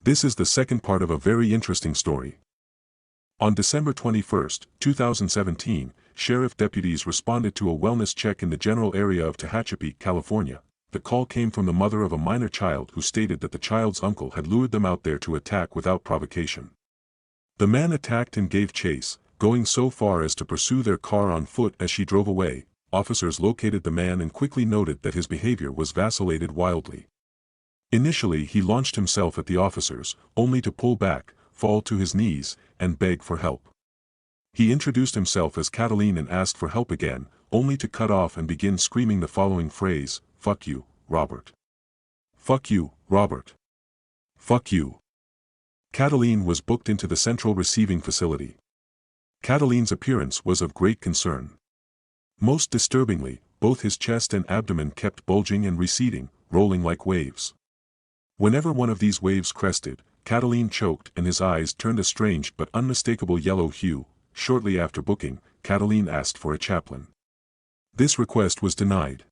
This is the second part of a very interesting story. On December 21, 2017, sheriff deputies responded to a wellness check in the general area of Tehachapi, California. The call came from the mother of a minor child who stated that the child's uncle had lured them out there to attack without provocation. The man attacked and gave chase, going so far as to pursue their car on foot as she drove away. Officers located the man and quickly noted that his behavior was vacillated wildly. Initially he launched himself at the officers, only to pull back, fall to his knees, and beg for help. He introduced himself as Cataline and asked for help again, only to cut off and begin screaming the following phrase, "Fuck you, Robert. Fuck you, Robert. Fuck you." Cataline was booked into the central receiving facility. Cataline's appearance was of great concern. Most disturbingly, both his chest and abdomen kept bulging and receding, rolling like waves. Whenever one of these waves crested, Cataline choked and his eyes turned a strange but unmistakable yellow hue. Shortly after booking, Cataline asked for a chaplain. This request was denied.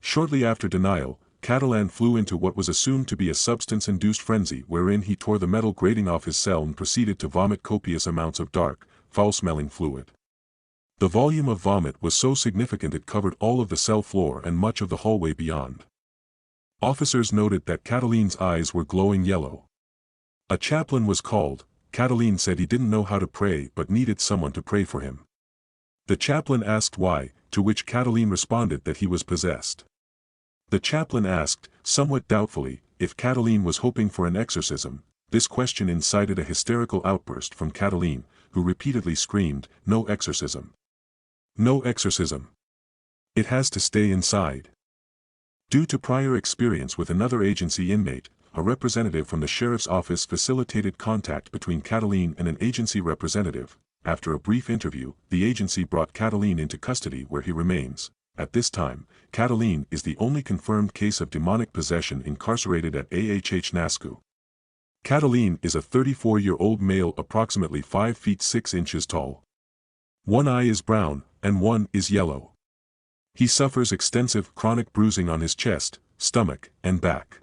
Shortly after denial, Catalin flew into what was assumed to be a substance-induced frenzy wherein he tore the metal grating off his cell and proceeded to vomit copious amounts of dark, foul-smelling fluid. The volume of vomit was so significant it covered all of the cell floor and much of the hallway beyond. Officers noted that Cataline's eyes were glowing yellow. A chaplain was called. Cataline said he didn't know how to pray but needed someone to pray for him. The chaplain asked why, to which Cataline responded that he was possessed. The chaplain asked, somewhat doubtfully, if Cataline was hoping for an exorcism. This question incited a hysterical outburst from Cataline, who repeatedly screamed, "No exorcism. No exorcism. It has to stay inside." Due to prior experience with another agency inmate, a representative from the sheriff's office facilitated contact between Cataline and an agency representative. After a brief interview, the agency brought Cataline into custody where he remains. At this time, Cataline is the only confirmed case of demonic possession incarcerated at AHH Nascu. Cataline is a 34-year-old male approximately 5 feet 6 inches tall. One eye is brown, and one is yellow. He suffers extensive chronic bruising on his chest, stomach, and back.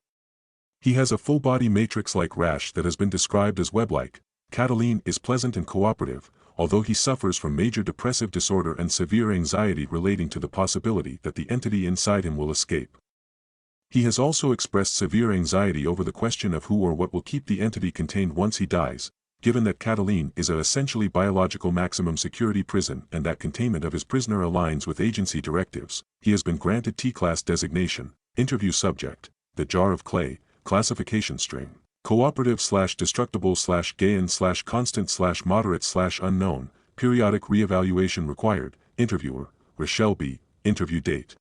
He has a full-body matrix-like rash that has been described as web-like. Cataline is pleasant and cooperative, although he suffers from major depressive disorder and severe anxiety relating to the possibility that the entity inside him will escape. He has also expressed severe anxiety over the question of who or what will keep the entity contained once he dies. Given that Cataline is a essentially biological maximum security prison and that containment of his prisoner aligns with agency directives, he has been granted T-Class designation. Interview subject: the jar of clay. Classification string: cooperative/destructible/Gaian/constant/moderate/unknown. Periodic reevaluation required. Interviewer: Rochelle B. Interview date: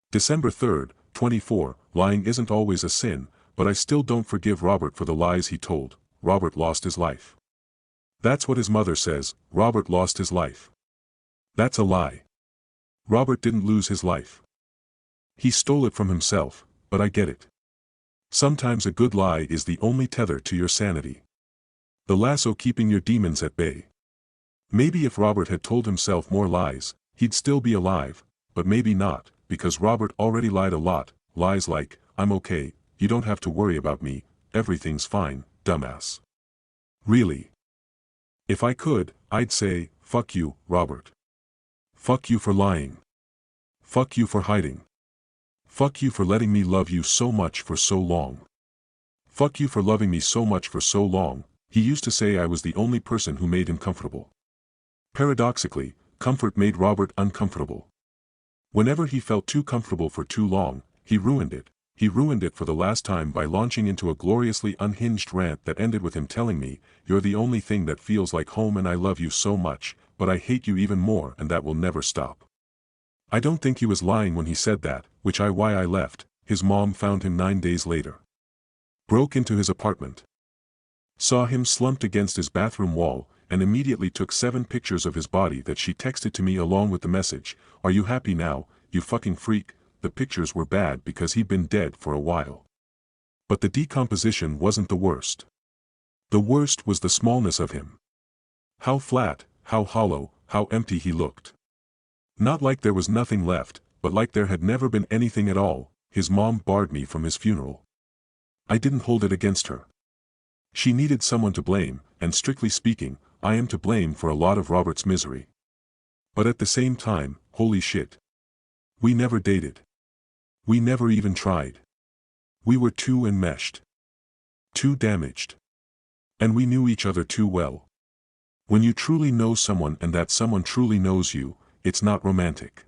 December 3, 24. Lying isn't always a sin, but I still don't forgive Robert for the lies he told. Robert lost his life. That's what his mother says. Robert lost his life. That's a lie. Robert didn't lose his life. He stole it from himself, but I get it. Sometimes a good lie is the only tether to your sanity. The lasso keeping your demons at bay. Maybe if Robert had told himself more lies, he'd still be alive, but maybe not, because Robert already lied a lot. Lies like, "I'm okay, you don't have to worry about me, everything's fine, dumbass." Really? If I could, I'd say, "Fuck you, Robert. Fuck you for lying. Fuck you for hiding. Fuck you for letting me love you so much for so long. Fuck you for loving me so much for so long." He used to say I was the only person who made him comfortable. Paradoxically, comfort made Robert uncomfortable. Whenever he felt too comfortable for too long, he ruined it. He ruined it for the last time by launching into a gloriously unhinged rant that ended with him telling me, "You're the only thing that feels like home and I love you so much, but I hate you even more and that will never stop." I don't think he was lying when he said that, why I left. His mom found him 9 days later. Broke into his apartment. Saw him slumped against his bathroom wall, and immediately took 7 pictures of his body that she texted to me along with the message, "Are you happy now, you fucking freak?" The pictures were bad because he'd been dead for a while. But the decomposition wasn't the worst. The worst was the smallness of him. How flat, how hollow, how empty he looked. Not like there was nothing left, but like there had never been anything at all. His mom barred me from his funeral. I didn't hold it against her. She needed someone to blame, and strictly speaking, I am to blame for a lot of Robert's misery. But at the same time, holy shit. We never dated. We never even tried. We were too enmeshed. Too damaged. And we knew each other too well. When you truly know someone and that someone truly knows you, it's not romantic.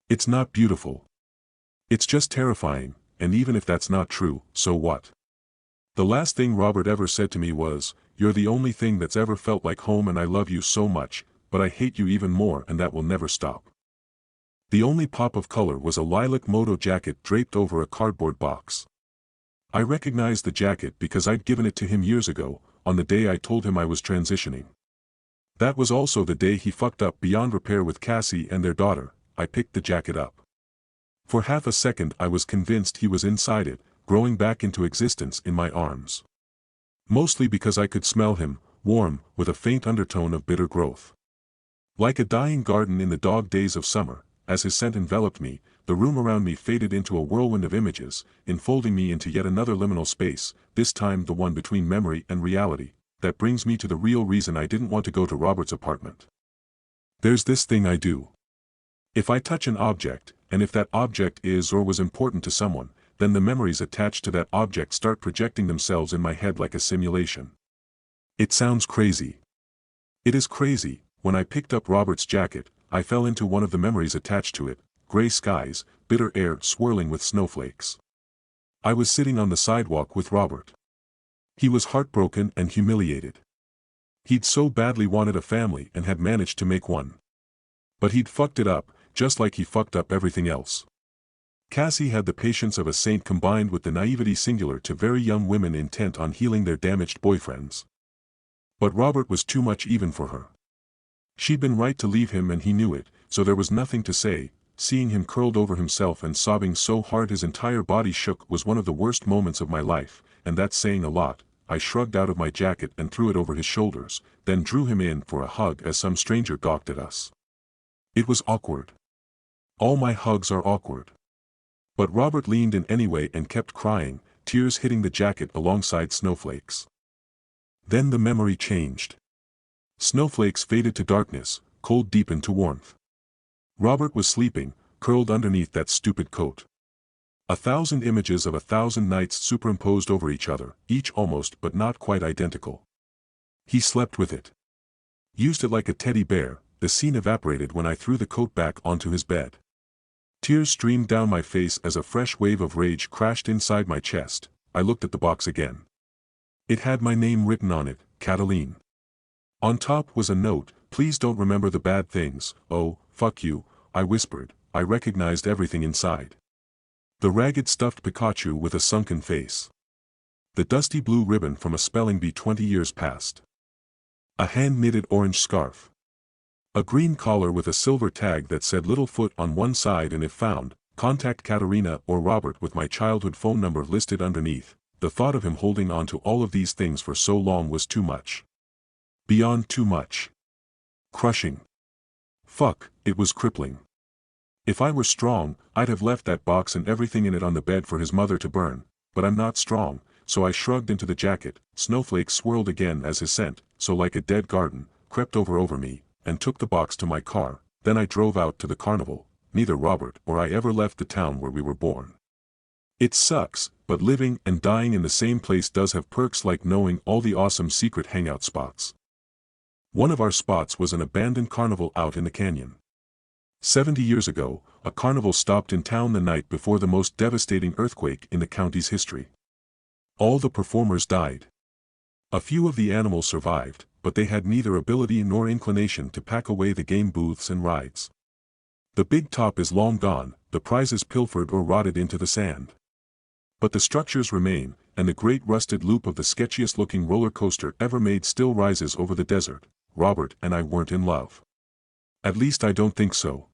It's not beautiful. It's just terrifying, and even if that's not true, so what? The last thing Robert ever said to me was, "You're the only thing that's ever felt like home and I love you so much, but I hate you even more and that will never stop." The only pop of color was a lilac moto jacket draped over a cardboard box. I recognized the jacket because I'd given it to him years ago, on the day I told him I was transitioning. That was also the day he fucked up beyond repair with Cassie and their daughter. I picked the jacket up. For half a second I was convinced he was inside it, growing back into existence in my arms. Mostly because I could smell him, warm, with a faint undertone of bitter growth. Like a dying garden in the dog days of summer, as his scent enveloped me, the room around me faded into a whirlwind of images, enfolding me into yet another liminal space, this time the one between memory and reality, that brings me to the real reason I didn't want to go to Robert's apartment. There's this thing I do. If I touch an object, and if that object is or was important to someone, then the memories attached to that object start projecting themselves in my head like a simulation. It sounds crazy. It is crazy. When I picked up Robert's jacket, I fell into one of the memories attached to it: gray skies, bitter air swirling with snowflakes. I was sitting on the sidewalk with Robert. He was heartbroken and humiliated. He'd so badly wanted a family and had managed to make one. But he'd fucked it up, just like he fucked up everything else. Cassie had the patience of a saint combined with the naivety singular to very young women intent on healing their damaged boyfriends. But Robert was too much even for her. She'd been right to leave him and he knew it, so there was nothing to say. Seeing him curled over himself and sobbing so hard his entire body shook was one of the worst moments of my life, and that's saying a lot. I shrugged out of my jacket and threw it over his shoulders, then drew him in for a hug as some stranger gawked at us. It was awkward. All my hugs are awkward. But Robert leaned in anyway and kept crying, tears hitting the jacket alongside snowflakes. Then the memory changed. Snowflakes faded to darkness, cold deepened to warmth. Robert was sleeping, curled underneath that stupid coat. 1,000 images of 1,000 nights superimposed over each other, each almost but not quite identical. He slept with it. Used it like a teddy bear. The scene evaporated when I threw the coat back onto his bed. Tears streamed down my face as a fresh wave of rage crashed inside my chest. I looked at the box again. It had my name written on it, Cataline. On top was a note: "Please don't remember the bad things." "Oh, fuck you," I whispered. I recognized everything inside. The ragged stuffed Pikachu with a sunken face. The dusty blue ribbon from a spelling bee 20 years past. A hand-knitted orange scarf. A green collar with a silver tag that said Littlefoot on one side and if found, contact Katerina or Robert with my childhood phone number listed underneath. The thought of him holding on to all of these things for so long was too much. Beyond too much. Crushing. Fuck, it was crippling. If I were strong, I'd have left that box and everything in it on the bed for his mother to burn, but I'm not strong, so I shrugged into the jacket. Snowflakes swirled again as his scent, so like a dead garden, crept over me, and took the box to my car. Then I drove out to the carnival. Neither Robert or I ever left the town where we were born. It sucks, but living and dying in the same place does have perks, like knowing all the awesome secret hangout spots. One of our spots was an abandoned carnival out in the canyon. 70 years ago, a carnival stopped in town the night before the most devastating earthquake in the county's history. All the performers died. A few of the animals survived, but they had neither ability nor inclination to pack away the game booths and rides. The big top is long gone, the prizes pilfered or rotted into the sand. But the structures remain, and the great rusted loop of the sketchiest looking roller coaster ever made still rises over the desert. Robert and I weren't in love. At least I don't think so.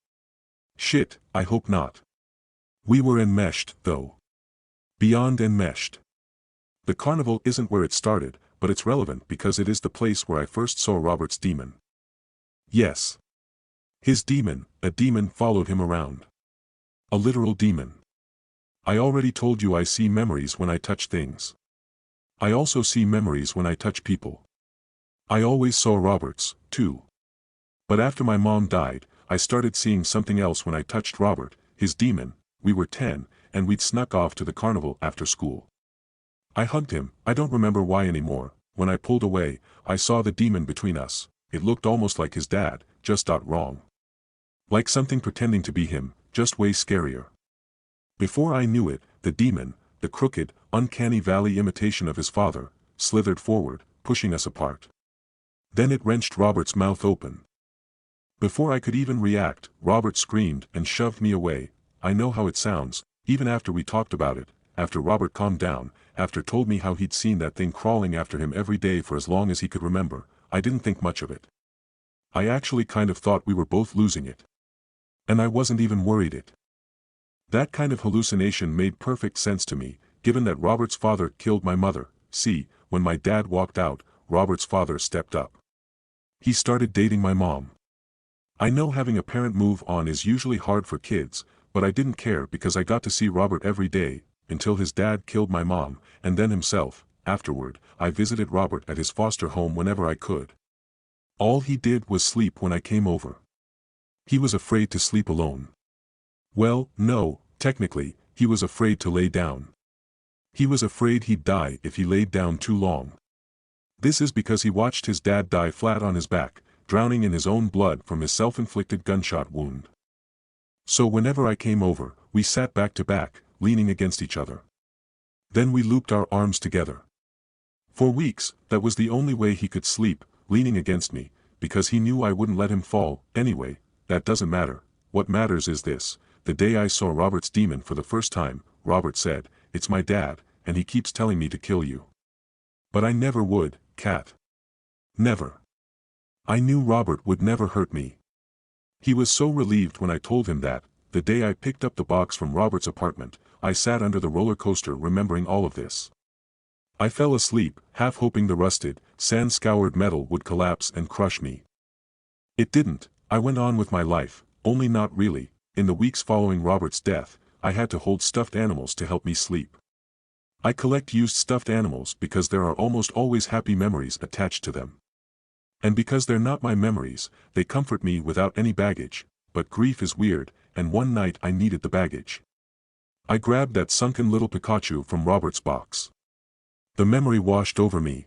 Shit, I hope not. We were enmeshed, though. Beyond enmeshed. The carnival isn't where it started, but it's relevant because it is the place where I first saw Robert's demon. Yes. His demon, a demon followed him around. A literal demon. I already told you I see memories when I touch things. I also see memories when I touch people. I always saw Robert's, too. But after my mom died, I started seeing something else when I touched Robert, his demon. We were 10, and we'd snuck off to the carnival after school. I hugged him, I don't remember why anymore. When I pulled away, I saw the demon between us. It looked almost like his dad, just wrong. Like something pretending to be him, just way scarier. Before I knew it, the demon, the crooked, uncanny valley imitation of his father, slithered forward, pushing us apart. Then it wrenched Robert's mouth open. Before I could even react, Robert screamed and shoved me away. I know how it sounds, even after we talked about it, after Robert calmed down, after told me how he'd seen that thing crawling after him every day for as long as he could remember, I didn't think much of it. I actually kind of thought we were both losing it. And I wasn't even worried it. That kind of hallucination made perfect sense to me, given that Robert's father killed my mother. See, when my dad walked out, Robert's father stepped up. He started dating my mom. I know having a parent move on is usually hard for kids, but I didn't care because I got to see Robert every day, until his dad killed my mom, and then himself. Afterward, I visited Robert at his foster home whenever I could. All he did was sleep when I came over. He was afraid to sleep alone. Well, no, technically, he was afraid to lay down. He was afraid he'd die if he laid down too long. This is because he watched his dad die flat on his back, drowning in his own blood from his self-inflicted gunshot wound. So whenever I came over, we sat back to back, leaning against each other. Then we looped our arms together. For weeks, that was the only way he could sleep, leaning against me, because he knew I wouldn't let him fall. Anyway, that doesn't matter. What matters is this: the day I saw Robert's demon for the first time, Robert said, "It's my dad, and he keeps telling me to kill you." But I never would, Kat. Never. I knew Robert would never hurt me. He was so relieved when I told him that. The day I picked up the box from Robert's apartment, I sat under the roller coaster remembering all of this. I fell asleep, half hoping the rusted, sand-scoured metal would collapse and crush me. It didn't. I went on with my life, only not really. In the weeks following Robert's death, I had to hold stuffed animals to help me sleep. I collect used stuffed animals because there are almost always happy memories attached to them. And because they're not my memories, they comfort me without any baggage. But grief is weird, and one night I needed the baggage. I grabbed that sunken little Pikachu from Robert's box. The memory washed over me.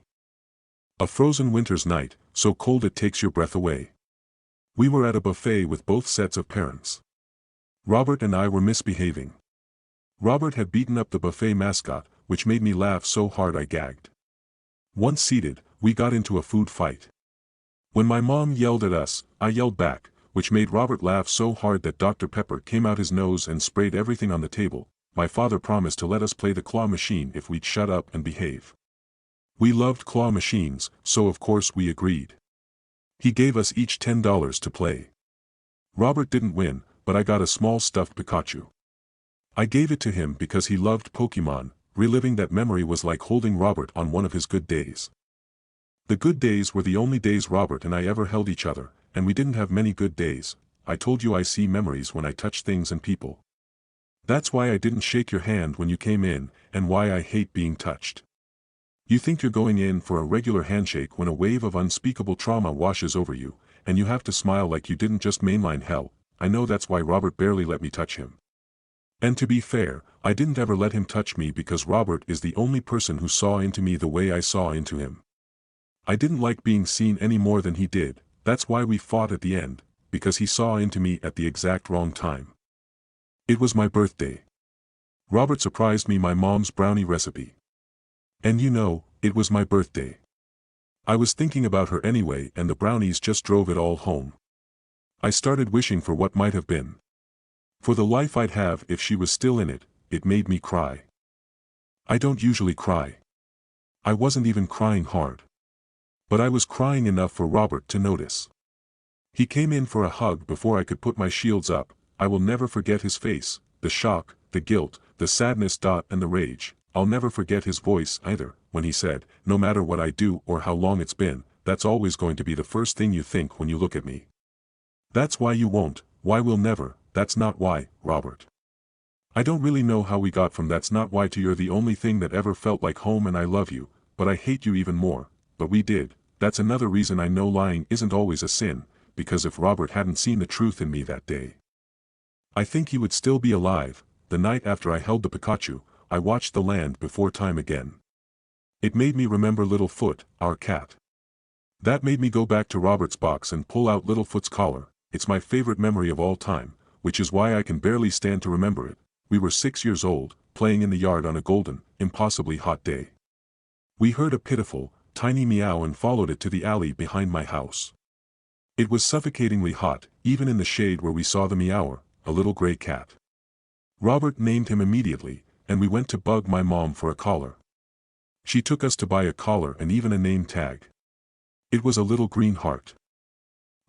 A frozen winter's night, so cold it takes your breath away. We were at a buffet with both sets of parents. Robert and I were misbehaving. Robert had beaten up the buffet mascot, which made me laugh so hard I gagged. Once seated, we got into a food fight. When my mom yelled at us, I yelled back, which made Robert laugh so hard that Dr. Pepper came out his nose and sprayed everything on the table. My father promised to let us play the claw machine if we'd shut up and behave. We loved claw machines, so of course we agreed. He gave us each $10 to play. Robert didn't win, but I got a small stuffed Pikachu. I gave it to him because he loved Pokemon. Reliving that memory was like holding Robert on one of his good days. The good days were the only days Robert and I ever held each other, and we didn't have many good days. I told you I see memories when I touch things and people. That's why I didn't shake your hand when you came in, and why I hate being touched. You think you're going in for a regular handshake when a wave of unspeakable trauma washes over you, and you have to smile like you didn't just mainline hell. I know that's why Robert barely let me touch him. And to be fair, I didn't ever let him touch me because Robert is the only person who saw into me the way I saw into him. I didn't like being seen any more than he did. That's why we fought at the end, because he saw into me at the exact wrong time. It was my birthday. Robert surprised me my mom's brownie recipe. And you know, it was my birthday. I was thinking about her anyway and the brownies just drove it all home. I started wishing for what might have been. For the life I'd have if she was still in it. It made me cry. I don't usually cry. I wasn't even crying hard. But I was crying enough for Robert to notice. He came in for a hug before I could put my shields up. I will never forget his face, the shock, the guilt, the sadness, and the rage. I'll never forget his voice either, when he said, "No matter what I do or how long it's been, that's always going to be the first thing you think when you look at me. That's why you won't, why we'll never, that's not why, Robert." I don't really know how we got from "that's not why" to "you're the only thing that ever felt like home and I love you," but I hate you even more. But we did. That's another reason I know lying isn't always a sin, because if Robert hadn't seen the truth in me that day, I think he would still be alive. The night after I held the Pikachu, I watched The Land Before Time again. It made me remember Littlefoot, our cat. That made me go back to Robert's box and pull out Littlefoot's collar. It's my favorite memory of all time, which is why I can barely stand to remember it. We were 6 years old, playing in the yard on a golden, impossibly hot day. We heard a pitiful, tiny meow and followed it to the alley behind my house. It was suffocatingly hot, even in the shade where we saw the meower, a little gray cat. Robert named him immediately, and we went to bug my mom for a collar. She took us to buy a collar and even a name tag. It was a little green heart.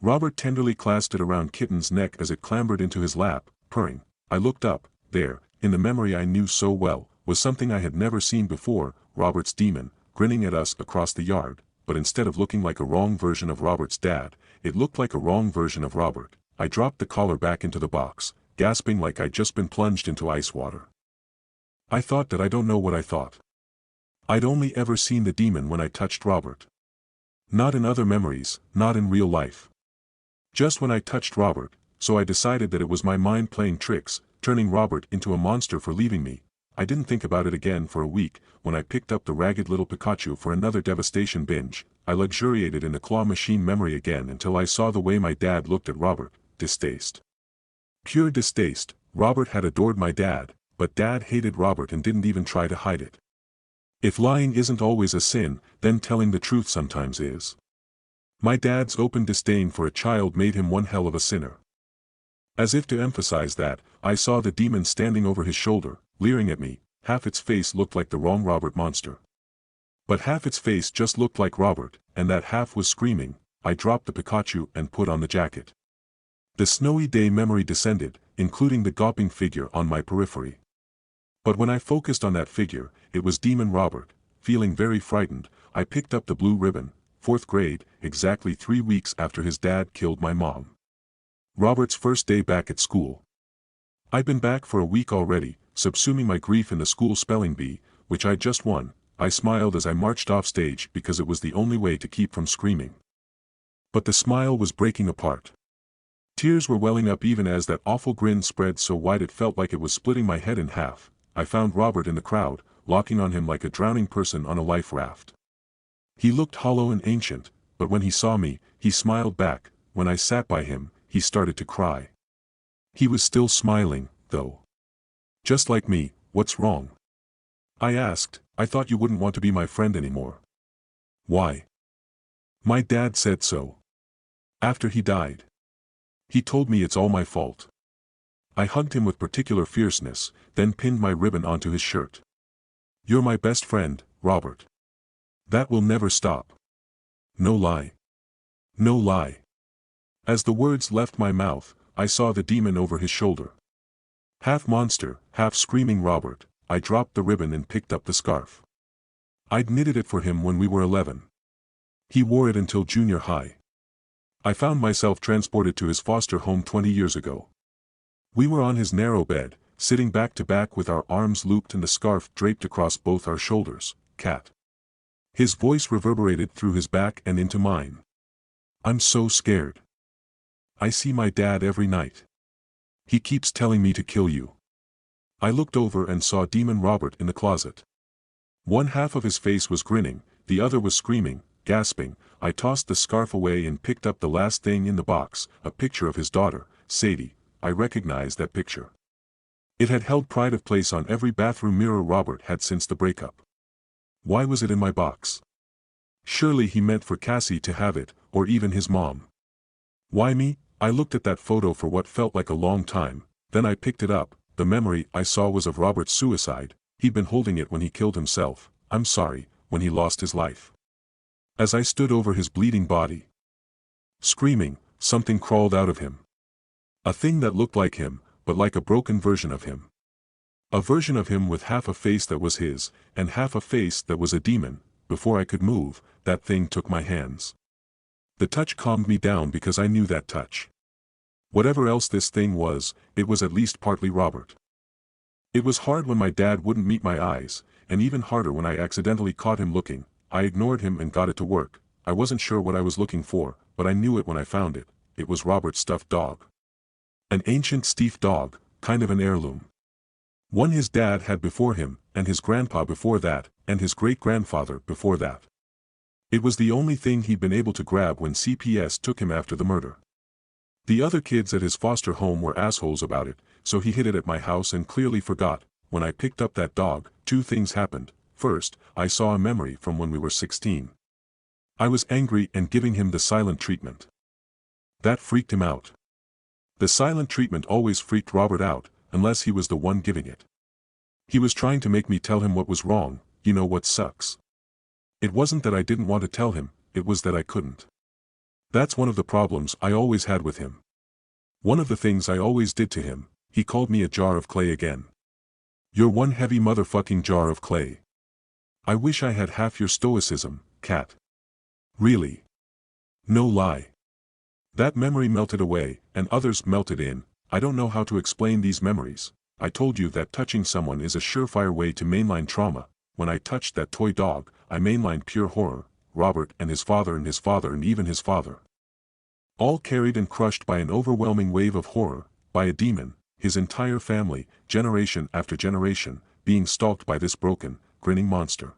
Robert tenderly clasped it around Kitten's neck as it clambered into his lap, purring. I looked up. There, in the memory I knew so well, was something I had never seen before, Robert's demon, grinning at us across the yard, but instead of looking like a wrong version of Robert's dad, it looked like a wrong version of Robert. I dropped the collar back into the box, gasping like I'd just been plunged into ice water. I thought that I don't know what I thought. I'd only ever seen the demon when I touched Robert. Not in other memories, not in real life. Just when I touched Robert, so I decided that it was my mind playing tricks, turning Robert into a monster for leaving me. I didn't think about it again for a week. When I picked up the ragged little Pikachu for another devastation binge, I luxuriated in the claw machine memory again until I saw the way my dad looked at Robert. Distaste. Pure distaste. Robert had adored my dad, but Dad hated Robert and didn't even try to hide it. If lying isn't always a sin, then telling the truth sometimes is. My dad's open disdain for a child made him one hell of a sinner. As if to emphasize that, I saw the demon standing over his shoulder, leering at me. Half its face looked like the wrong Robert monster. But half its face just looked like Robert, and that half was screaming. I dropped the Pikachu and put on the jacket. The snowy day memory descended, including the gawping figure on my periphery. But when I focused on that figure, it was Demon Robert. Feeling very frightened, I picked up the blue ribbon. 4th grade, exactly 3 weeks after his dad killed my mom. Robert's first day back at school. I'd been back for a week already, subsuming my grief in the school spelling bee, which I'd just won. I smiled as I marched off stage because it was the only way to keep from screaming. But the smile was breaking apart. Tears were welling up even as that awful grin spread so wide it felt like it was splitting my head in half. I found Robert in the crowd, locking on him like a drowning person on a life raft. He looked hollow and ancient, but when he saw me, he smiled back. When I sat by him, he started to cry. He was still smiling, though. Just like me. What's wrong? I asked. I thought you wouldn't want to be my friend anymore. Why? My dad said so. After he died. He told me it's all my fault. I hugged him with particular fierceness, then pinned my ribbon onto his shirt. You're my best friend, Robert. That will never stop. No lie. No lie. As the words left my mouth, I saw the demon over his shoulder. Half monster, half screaming Robert. I dropped the ribbon and picked up the scarf. I'd knitted it for him when we were 11. He wore it until junior high. I found myself transported to his foster home 20 years ago. We were on his narrow bed, sitting back to back with our arms looped and the scarf draped across both our shoulders. Cat. His voice reverberated through his back and into mine. I'm so scared. I see my dad every night. He keeps telling me to kill you. I looked over and saw Demon Robert in the closet. One half of his face was grinning, the other was screaming, gasping. I tossed the scarf away and picked up the last thing in the box, a picture of his daughter, Sadie. I recognized that picture. It had held pride of place on every bathroom mirror Robert had since the breakup. Why was it in my box? Surely he meant for Cassie to have it, or even his mom. Why me? I looked at that photo for what felt like a long time, then I picked it up. The memory I saw was of Robert's suicide. He'd been holding it when he killed himself. I'm sorry, when he lost his life. As I stood over his bleeding body, screaming, something crawled out of him. A thing that looked like him, but like a broken version of him. A version of him with half a face that was his, and half a face that was a demon. Before I could move, that thing took my hands. The touch calmed me down because I knew that touch. Whatever else this thing was, it was at least partly Robert. It was hard when my dad wouldn't meet my eyes, and even harder when I accidentally caught him looking. I ignored him and got it to work. I wasn't sure what I was looking for, but I knew it when I found it. It was Robert's stuffed dog. An ancient stuffed dog, kind of an heirloom. One his dad had before him, and his grandpa before that, and his great-grandfather before that. It was the only thing he'd been able to grab when CPS took him after the murder. The other kids at his foster home were assholes about it, so he hid it at my house and clearly forgot. When I picked up that dog, two things happened. First, I saw a memory from when we were 16. I was angry and giving him the silent treatment. That freaked him out. The silent treatment always freaked Robert out, unless he was the one giving it. He was trying to make me tell him what was wrong. You know what sucks? It wasn't that I didn't want to tell him, it was that I couldn't. That's one of the problems I always had with him. One of the things I always did to him, he called me a jar of clay again. You're one heavy motherfucking jar of clay. I wish I had half your stoicism, cat. Really. No lie. That memory melted away, and others melted in. I don't know how to explain these memories. I told you that touching someone is a surefire way to mainline trauma. When I touched that toy dog, I mainlined pure horror. Robert and his father and his father and even his father. All carried and crushed by an overwhelming wave of horror, by a demon, his entire family, generation after generation, being stalked by this broken, grinning monster.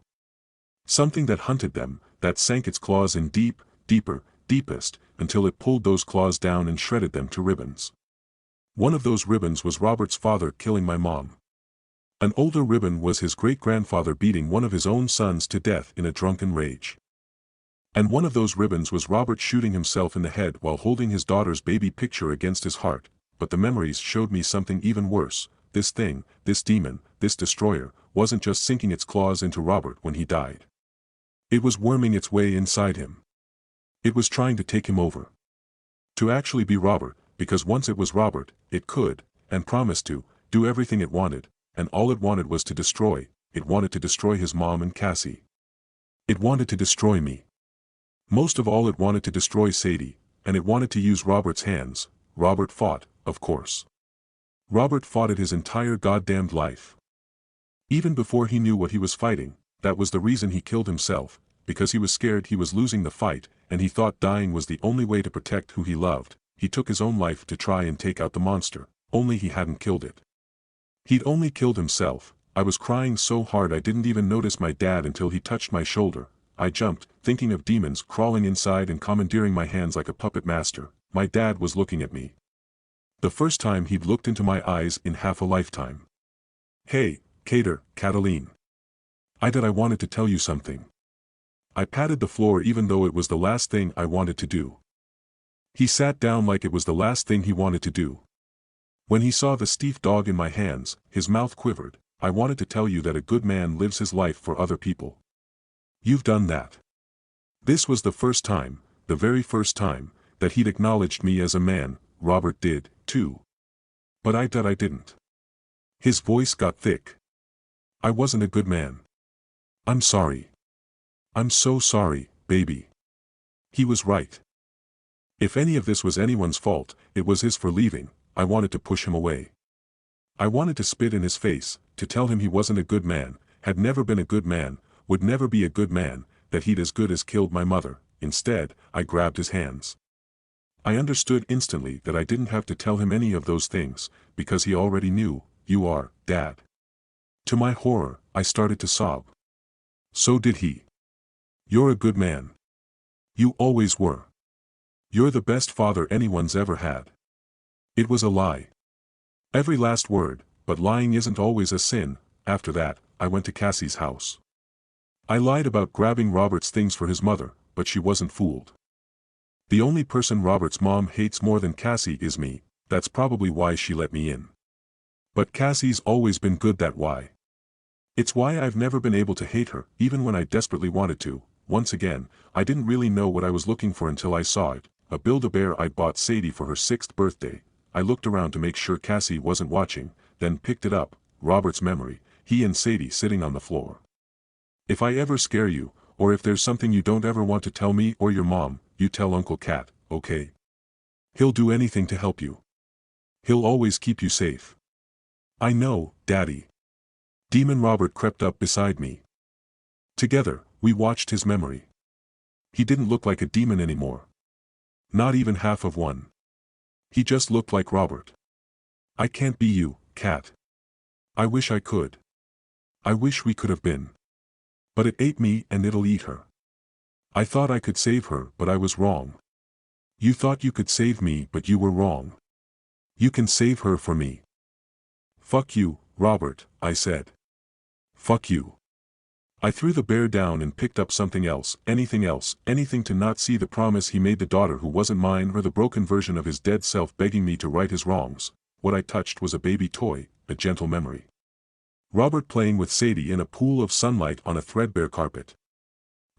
Something that hunted them, that sank its claws in deep, deeper, deepest, until it pulled those claws down and shredded them to ribbons. One of those ribbons was Robert's father killing my mom. An older ribbon was his great-grandfather beating one of his own sons to death in a drunken rage. And one of those ribbons was Robert shooting himself in the head while holding his daughter's baby picture against his heart. But the memories showed me something even worse. This thing, this demon, this destroyer, wasn't just sinking its claws into Robert when he died. It was worming its way inside him. It was trying to take him over. To actually be Robert, because once it was Robert, it could, and promised to, do everything it wanted, and all it wanted was to destroy. It wanted to destroy his mom and Cassie. It wanted to destroy me. Most of all it wanted to destroy Sadie, and it wanted to use Robert's hands. Robert fought, of course. Robert fought it his entire goddamned life. Even before he knew what he was fighting, that was the reason he killed himself, because he was scared he was losing the fight, and he thought dying was the only way to protect who he loved. He took his own life to try and take out the monster, only he hadn't killed it. He'd only killed himself. I was crying so hard I didn't even notice my dad until he touched my shoulder. I jumped, thinking of demons crawling inside and commandeering my hands like a puppet master. My dad was looking at me. The first time he'd looked into my eyes in half a lifetime. Hey, Cater, Cataline. I wanted to tell you something. I patted the floor even though it was the last thing I wanted to do. He sat down like it was the last thing he wanted to do. When he saw the stuffed dog in my hands, his mouth quivered. I wanted to tell you that a good man lives his life for other people. You've done that. This was the first time, the very first time, that he'd acknowledged me as a man. Robert did, too. But I didn't. His voice got thick. I wasn't a good man. I'm sorry. I'm so sorry, baby. He was right. If any of this was anyone's fault, it was his for leaving. I wanted to push him away. I wanted to spit in his face, to tell him he wasn't a good man, had never been a good man, would never be a good man, that he'd as good as killed my mother. Instead, I grabbed his hands. I understood instantly that I didn't have to tell him any of those things, because he already knew. You are, Dad. To my horror, I started to sob. So did he. You're a good man. You always were. You're the best father anyone's ever had. It was a lie. Every last word, but lying isn't always a sin. After that, I went to Cassie's house. I lied about grabbing Robert's things for his mother, but she wasn't fooled. The only person Robert's mom hates more than Cassie is me. That's probably why she let me in. But Cassie's always been good, that why. It's why I've never been able to hate her, even when I desperately wanted to. Once again, I didn't really know what I was looking for until I saw it. A Build-A-Bear I'd bought Sadie for her 6th birthday. I looked around to make sure Cassie wasn't watching, then picked it up. Robert's memory, he and Sadie sitting on the floor. If I ever scare you, or if there's something you don't ever want to tell me or your mom, you tell Uncle Cat, okay? He'll do anything to help you. He'll always keep you safe. I know, Daddy. Demon Robert crept up beside me. Together, We watched his memory. He didn't look like a demon anymore. Not even half of one. He just looked like Robert. I can't be you, Kat. I wish I could. I wish we could have been. But it ate me and it'll eat her. I thought I could save her, but I was wrong. You thought you could save me, but you were wrong. You can save her for me. Fuck you, Robert, I said. Fuck you. I threw the bear down and picked up something else, anything to not see the promise he made the daughter who wasn't mine or the broken version of his dead self begging me to right his wrongs. What I touched was a baby toy, a gentle memory. Robert playing with Sadie in a pool of sunlight on a threadbare carpet.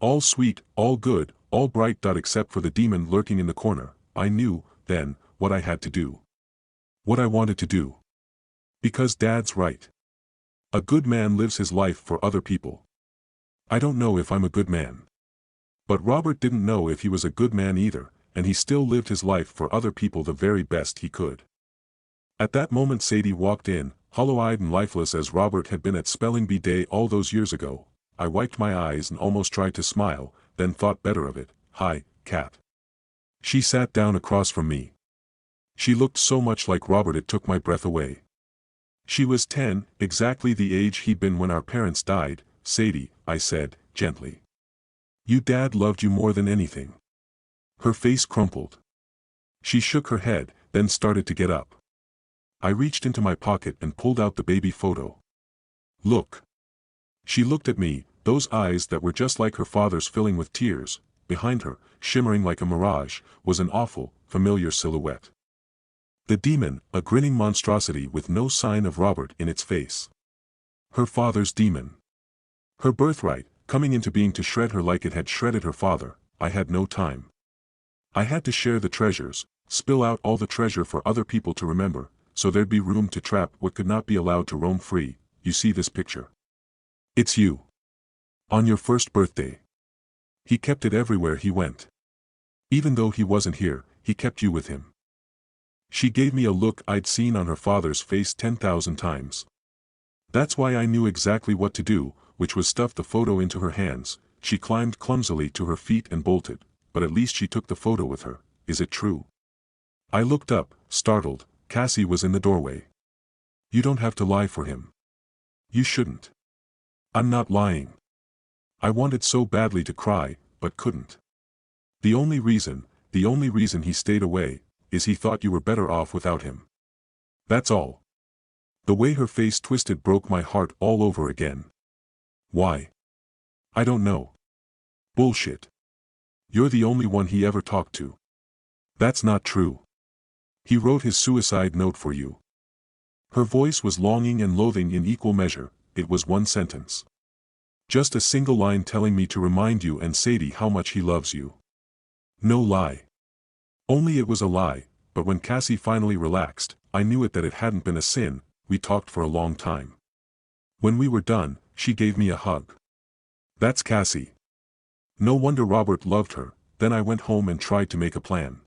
All sweet, all good, all bright. Except for the demon lurking in the corner. I knew, then, what I had to do. What I wanted to do. Because Dad's right. A good man lives his life for other people. I don't know if I'm a good man. But Robert didn't know if he was a good man either, and he still lived his life for other people the very best he could. At that moment Sadie walked in, hollow-eyed and lifeless as Robert had been at spelling bee day all those years ago. I wiped my eyes and almost tried to smile, then thought better of it. Hi, Kat. She sat down across from me. She looked so much like Robert it took my breath away. She was 10, exactly the age he'd been when our parents died. Sadie, I said, gently. Your dad loved you more than anything. Her face crumpled. She shook her head, then started to get up. I reached into my pocket and pulled out the baby photo. Look. She looked at me, those eyes that were just like her father's filling with tears. Behind her, shimmering like a mirage, was an awful, familiar silhouette. The demon, a grinning monstrosity with no sign of Robert in its face. Her father's demon. Her birthright, coming into being to shred her like it had shredded her father. I had no time. I had to share the treasures, spill out all the treasure for other people to remember, so there'd be room to trap what could not be allowed to roam free. You see this picture? It's you. On your first birthday. He kept it everywhere he went. Even though he wasn't here, he kept you with him. She gave me a look I'd seen on her father's face 10,000 times. That's why I knew exactly what to do, which was stuff the photo into her hands. She climbed clumsily to her feet and bolted, but at least she took the photo with her. Is it true? I looked up, startled. Cassie was in the doorway. You don't have to lie for him. You shouldn't. I'm not lying. I wanted so badly to cry, but couldn't. The only reason he stayed away, is he thought you were better off without him. That's all. The way her face twisted broke my heart all over again. Why? I don't know. Bullshit. You're the only one he ever talked to. That's not true. He wrote his suicide note for you. Her voice was longing and loathing in equal measure. It was one sentence. Just a single line telling me to remind you and Sadie how much he loves you. No lie. Only it was a lie, but when Cassie finally relaxed, I knew that it hadn't been a sin. We talked for a long time. When we were done, she gave me a hug. That's Cassie. No wonder Robert loved her. Then I went home and tried to make a plan.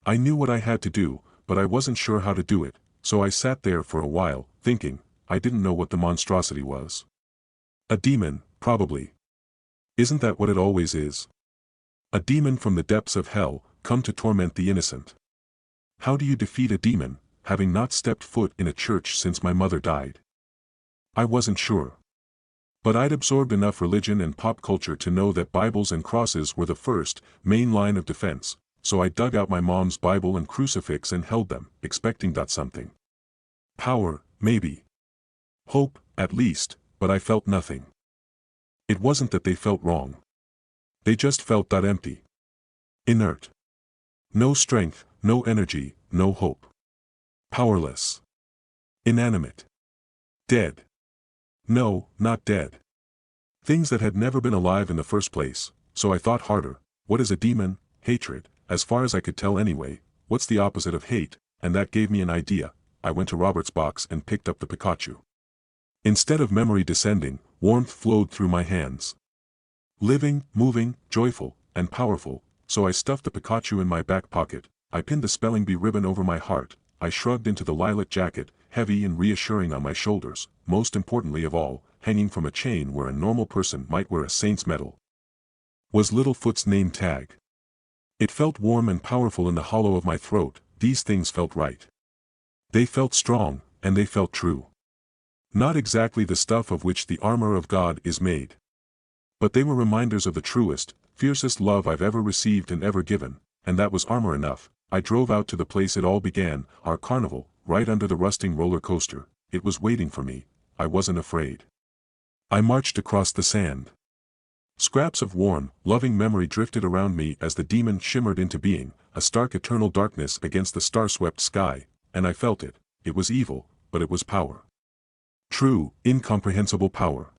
I knew what I had to do, but I wasn't sure how to do it, so I sat there for a while, thinking. I didn't know what the monstrosity was. A demon, probably. Isn't that what it always is? A demon from the depths of hell, come to torment the innocent. How do you defeat a demon, having not stepped foot in a church since my mother died? I wasn't sure. But I'd absorbed enough religion and pop culture to know that Bibles and crosses were the first, main line of defense, so I dug out my mom's Bible and crucifix and held them, expecting something. Power, maybe. Hope, at least, but I felt nothing. It wasn't that they felt wrong. They just felt empty. Inert. No strength, no energy, no hope. Powerless. Inanimate. Dead. No, not dead. Things that had never been alive in the first place, so I thought harder. What is a demon? Hatred, as far as I could tell anyway. What's the opposite of hate? And that gave me an idea. I went to Robert's box and picked up the Pikachu. Instead of memory descending, warmth flowed through my hands. Living, moving, joyful, and powerful, so I stuffed the Pikachu in my back pocket. I pinned the spelling bee ribbon over my heart. I shrugged into the lilac jacket, heavy and reassuring on my shoulders. Most importantly of all, hanging from a chain where a normal person might wear a saint's medal, was Littlefoot's name tag. It felt warm and powerful in the hollow of my throat. These things felt right. They felt strong, and they felt true. Not exactly the stuff of which the armor of God is made. But they were reminders of the truest, fiercest love I've ever received and ever given, and that was armor enough. I drove out to the place it all began, our carnival, right under the rusting roller coaster. It was waiting for me. I wasn't afraid. I marched across the sand. Scraps of warm, loving memory drifted around me as the demon shimmered into being, a stark eternal darkness against the star-swept sky, and I felt it. It was evil, but it was power. True, incomprehensible power.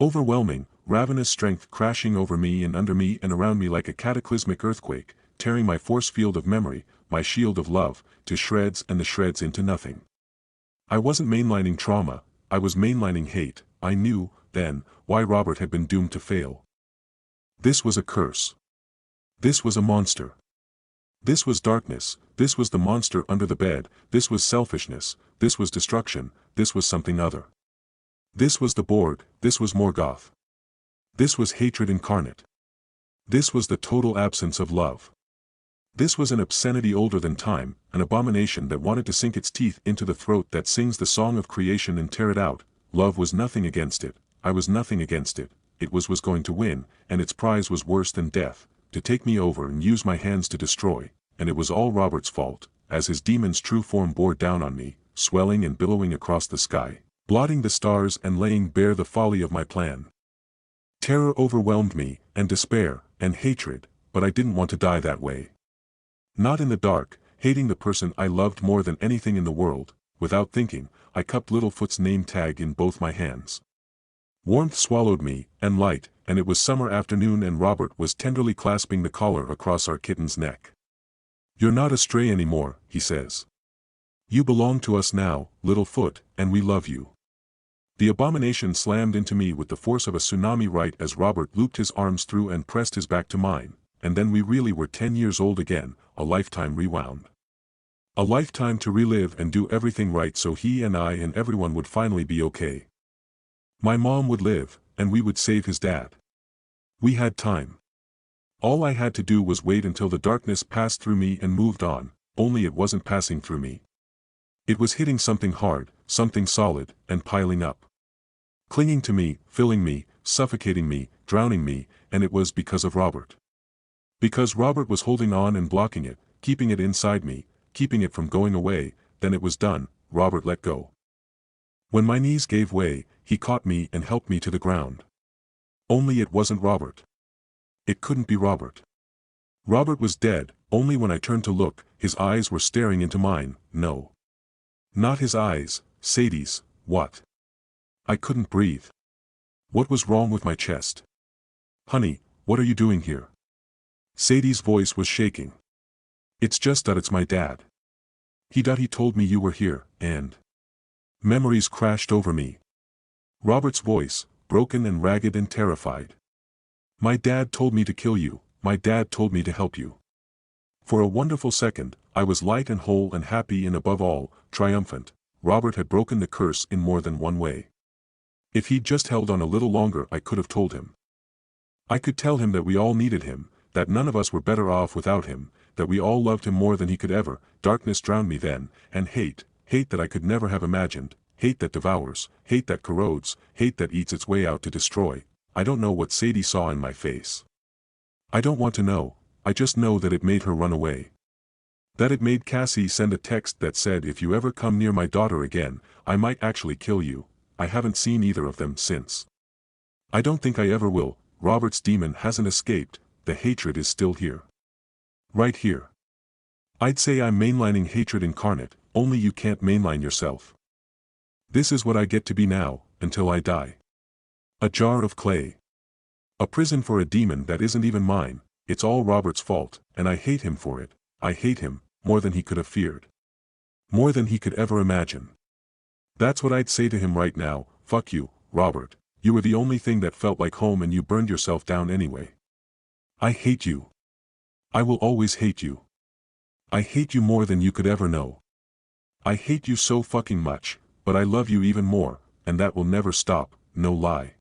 Overwhelming, ravenous strength crashing over me and under me and around me like a cataclysmic earthquake, tearing my force field of memory, my shield of love, to shreds and the shreds into nothing. I wasn't mainlining trauma, I was mainlining hate. I knew, then, why Robert had been doomed to fail. This was a curse. This was a monster. This was darkness, this was the monster under the bed, this was selfishness, this was destruction, this was something other. This was the Borg, this was Morgoth. This was hatred incarnate. This was the total absence of love. This was an obscenity older than time, an abomination that wanted to sink its teeth into the throat that sings the song of creation and tear it out. Love was nothing against it, I was nothing against it, it was going to win, and its prize was worse than death, to take me over and use my hands to destroy, and it was all Robert's fault, as his demon's true form bore down on me, swelling and billowing across the sky, blotting the stars and laying bare the folly of my plan. Terror overwhelmed me, and despair, and hatred, but I didn't want to die that way. Not in the dark, hating the person I loved more than anything in the world. Without thinking, I cupped Littlefoot's name tag in both my hands. Warmth swallowed me, and light, and it was summer afternoon and Robert was tenderly clasping the collar across our kitten's neck. "You're not a stray anymore," he says. "You belong to us now, Littlefoot, and we love you." The abomination slammed into me with the force of a tsunami right as Robert looped his arms through and pressed his back to mine, and then we really were 10 years old again, a lifetime rewound. A lifetime to relive and do everything right so he and I and everyone would finally be okay. My mom would live, and we would save his dad. We had time. All I had to do was wait until the darkness passed through me and moved on, only it wasn't passing through me. It was hitting something hard, something solid, and piling up. Clinging to me, filling me, suffocating me, drowning me, and it was because of Robert. Because Robert was holding on and blocking it, keeping it inside me, keeping it from going away. Then it was done. Robert let go. When my knees gave way, he caught me and helped me to the ground. Only it wasn't Robert. It couldn't be Robert. Robert was dead. Only when I turned to look, his eyes were staring into mine. No. Not his eyes, Sadie's. What? I couldn't breathe. What was wrong with my chest? "Honey, what are you doing here?" Sadie's voice was shaking. "It's just that it's my dad. He told me you were here, and..." Memories crashed over me. Robert's voice, broken and ragged and terrified. "My dad told me to kill you, my dad told me to help you." For a wonderful second, I was light and whole and happy and above all, triumphant. Robert had broken the curse in more than one way. If he'd just held on a little longer I could have told him. I could tell him that we all needed him, that none of us were better off without him, that we all loved him more than he could ever. Darkness drowned me then, and hate that I could never have imagined, hate that devours, hate that corrodes, hate that eats its way out to destroy. I don't know what Sadie saw in my face. I don't want to know, I just know that it made her run away. That it made Cassie send a text that said, "If you ever come near my daughter again, I might actually kill you." I haven't seen either of them since. I don't think I ever will. Robert's demon hasn't escaped, the hatred is still here. Right here. I'd say I'm mainlining hatred incarnate, only you can't mainline yourself. This is what I get to be now, until I die. A jar of clay. A prison for a demon that isn't even mine. It's all Robert's fault, and I hate him for it. I hate him, more than he could have feared. More than he could ever imagine. That's what I'd say to him right now. Fuck you, Robert. You were the only thing that felt like home and you burned yourself down anyway. I hate you. I will always hate you. I hate you more than you could ever know. I hate you so fucking much, but I love you even more, and that will never stop. no lie.